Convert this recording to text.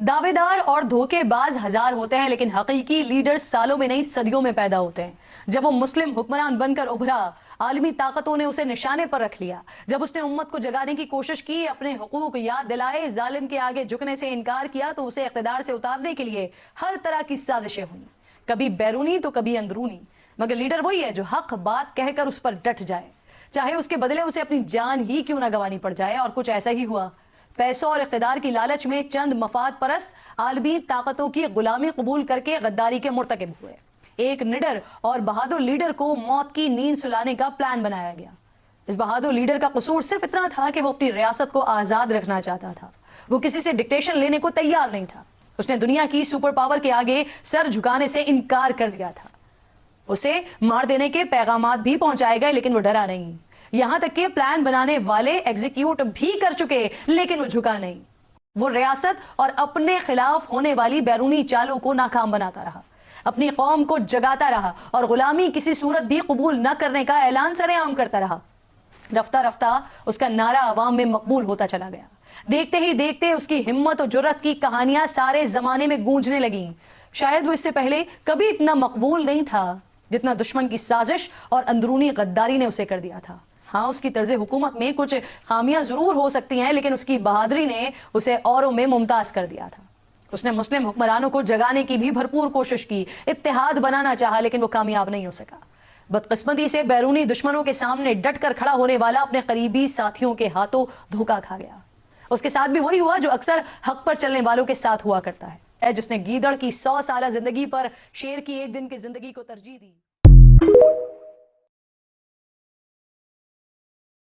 दावेदार और धोखेबाज हजार होते हैं, लेकिन हकीकी लीडर सालों में नहीं सदियों में पैदा होते हैं। जब वो मुस्लिम हुक्मरान बनकर उभरा, आलमी ताकतों ने उसे निशाने पर रख लिया। जब उसने उम्मत को जगाने की कोशिश की, अपने हुकूक याद दिलाए, जालिम के आगे झुकने से इनकार किया, तो उसे इख्तिदार से उतारने के लिए हर तरह की साजिशें हुई, कभी बैरूनी तो कभी अंदरूनी। मगर लीडर वही है जो हक बात कहकर उस पर डट जाए, चाहे उसके बदले उसे अपनी जान ही क्यों ना गंवानी पड़ जाए। और कुछ ऐसा ही हुआ। पैसों और इख्तिदार की लालच में चंद मफाद परस्त आलमी ताकतों की गुलामी कबूल करके गद्दारी के मुर्तकिब हुए। एक निडर और बहादुर लीडर को मौत की नींद सुलाने का प्लान बनाया गया। इस बहादुर लीडर का कसूर सिर्फ इतना था कि वो अपनी रियासत को आजाद रखना चाहता था। वो किसी से डिक्टेशन लेने को तैयार नहीं था। उसने दुनिया की सुपर पावर के आगे सर झुकाने से इनकार कर दिया था। उसे मार देने के पैगामात भी पहुंचाए गए, लेकिन वो डरा नहीं। यहां तक कि प्लान बनाने वाले एग्जीक्यूट भी कर चुके, लेकिन वो झुका नहीं। वो रियासत और अपने खिलाफ होने वाली बैरूनी चालों को नाकाम बनाता रहा, अपनी कौम को जगाता रहा और गुलामी किसी सूरत भी कबूल न करने का ऐलान सरेआम करता रहा। रफ्ता रफ्ता उसका नारा अवाम में मकबूल होता चला गया। देखते ही देखते उसकी हिम्मत और जुर्रत की कहानियां सारे जमाने में गूंजने लगी। शायद वो इससे पहले कभी इतना मकबूल नहीं था जितना दुश्मन की साजिश और अंदरूनी गद्दारी ने उसे कर दिया था। हाँ, उसकी तर्ज हुकूमत में कुछ खामियां जरूर हो सकती हैं, लेकिन उसकी बहादुरी ने उसे औरों में मुमताज कर दिया था। उसने मुस्लिम हुक्मरानों को जगाने की भी भरपूर कोशिश की, इत्तेहाद बनाना चाहा, लेकिन वो कामयाब नहीं हो सका। बदकिस्मती से बैरूनी दुश्मनों के सामने डट कर खड़ा होने वाला अपने करीबी साथियों के हाथों धोखा खा गया। उसके साथ भी वही हुआ जो अक्सर हक पर चलने वालों के साथ हुआ करता है, जिसने गीदड़ की 100 साल जिंदगी पर शेर की एक दिन की जिंदगी को तरजीह दी।